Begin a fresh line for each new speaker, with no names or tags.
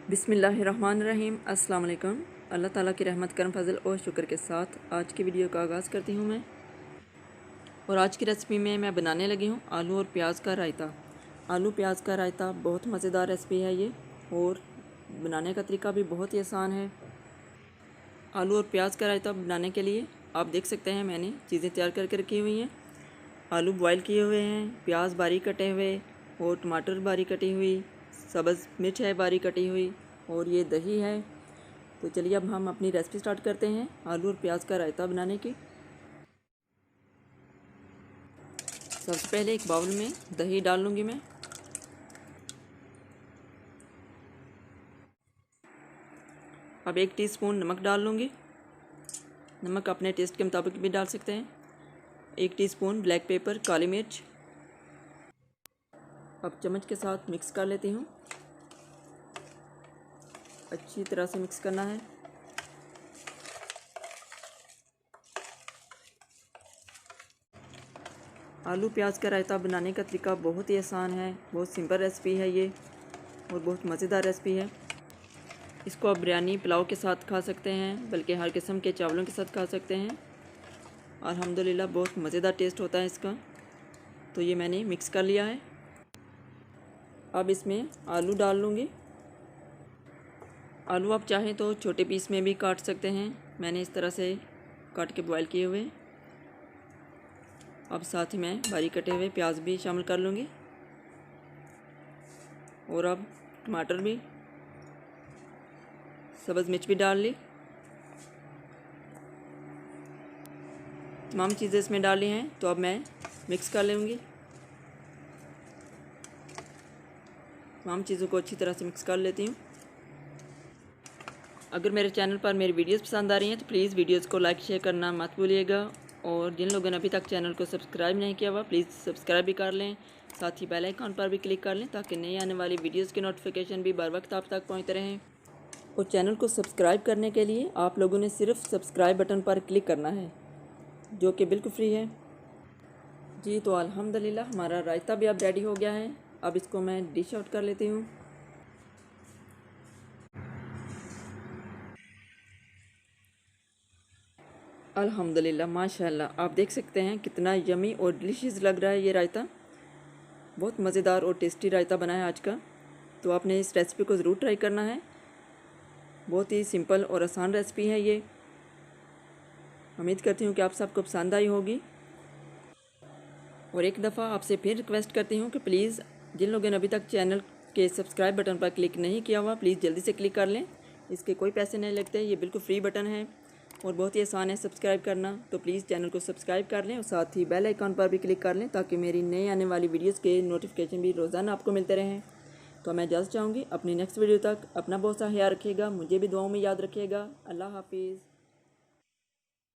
बिस्मिल्लाहिर्रहमानिर्रहीम। अस्सलाम वालेकुम। अल्लाह ताला की रहमत करम फजल और शुक्र के साथ आज की वीडियो का आगाज़ करती हूँ मैं। और आज की रेसिपी में मैं बनाने लगी हूँ आलू और प्याज का रायता। आलू प्याज का रायता बहुत मज़ेदार रेसिपी है ये, और बनाने का तरीका भी बहुत ही आसान है। आलू और प्याज का रायता बनाने के लिए आप देख सकते हैं मैंने चीज़ें तैयार करके रखी हुई हैं। आलू बॉयल किए हुए हैं, प्याज बारीक कटे हुए, और टमाटर बारीक कटी हुई, सब्ज़ मिर्च है बारीक कटी हुई, और ये दही है। तो चलिए अब हम अपनी रेसिपी स्टार्ट करते हैं आलू और प्याज का रायता बनाने की। सबसे पहले एक बाउल में दही डाल लूँगी मैं। अब 1 टीस्पून नमक डाल लूँगी। नमक अपने टेस्ट के मुताबिक भी डाल सकते हैं। 1 टीस्पून ब्लैक पेपर काली मिर्च। अब चम्मच के साथ मिक्स कर लेती हूँ। अच्छी तरह से मिक्स करना है। आलू प्याज का रायता बनाने का तरीका बहुत ही आसान है, बहुत सिंपल रेसिपी है ये, और बहुत मज़ेदार रेसिपी है। इसको आप बिरयानी पुलाव के साथ खा सकते हैं, बल्कि हर किस्म के चावलों के साथ खा सकते हैं। अल्हम्दुलिल्लाह बहुत मज़ेदार टेस्ट होता है इसका। तो ये मैंने मिक्स कर लिया है। अब इसमें आलू डाल लूँगी। आलू आप चाहें तो छोटे पीस में भी काट सकते हैं, मैंने इस तरह से काट के बॉयल किए हुए। अब साथ ही मैं बारीक कटे हुए प्याज भी शामिल कर लूँगी, और अब टमाटर भी, सब्ज़ मिर्च भी डाल ली। तमाम चीज़ें इसमें डाली हैं, तो अब मैं मिक्स कर लूँगी। तमाम चीज़ों को अच्छी तरह से मिक्स कर लेती हूँ। अगर मेरे चैनल पर मेरी वीडियोस पसंद आ रही हैं तो प्लीज़ वीडियोस को लाइक शेयर करना मत भूलिएगा, और जिन लोगों ने अभी तक चैनल को सब्सक्राइब नहीं किया हुआ प्लीज़ सब्सक्राइब भी कर लें। साथ ही बेल आइकन पर भी क्लिक कर लें ताकि नई आने वाली वीडियोस की नोटिफिकेशन भी बर वक्त आप तक पहुँचते रहें। और चैनल को सब्सक्राइब करने के लिए आप लोगों ने सिर्फ सब्सक्राइब बटन पर क्लिक करना है, जो कि बिल्कुल फ्री है जी। तो अल्हम्दुलिल्लाह हमारा रायता भी अब रेडी हो गया है। अब इसको मैं डिश आउट कर लेती हूँ। अल्हम्दुलिल्लाह माशाल्लाह आप देख सकते हैं कितना यमी और डिलीशियस लग रहा है ये रायता। बहुत मज़ेदार और टेस्टी रायता बना है आज का। तो आपने इस रेसिपी को ज़रूर ट्राई करना है। बहुत ही सिंपल और आसान रेसिपी है ये। उम्मीद करती हूँ कि आप सबको पसंद आई होगी। और एक दफ़ा आपसे फिर रिक्वेस्ट करती हूँ कि प्लीज़ जिन लोगों ने अभी तक चैनल के सब्सक्राइब बटन पर क्लिक नहीं किया हुआ प्लीज़ जल्दी से क्लिक कर लें। इसके कोई पैसे नहीं लगते, ये बिल्कुल फ्री बटन है और बहुत ही आसान है सब्सक्राइब करना। तो प्लीज़ चैनल को सब्सक्राइब कर लें, और साथ ही बेल आइकन पर भी क्लिक कर लें ताकि मेरी नई आने वाली वीडियोज़ के नोटिफिकेशन भी रोज़ाना आपको मिलते रहें। तो मैं इजाज़त चाहूँगी अपनी नेक्स्ट वीडियो तक। अपना बहुत सा ख्याल रखिएगा, मुझे भी दुआओं में याद रखिएगा। अल्लाह हाफिज़।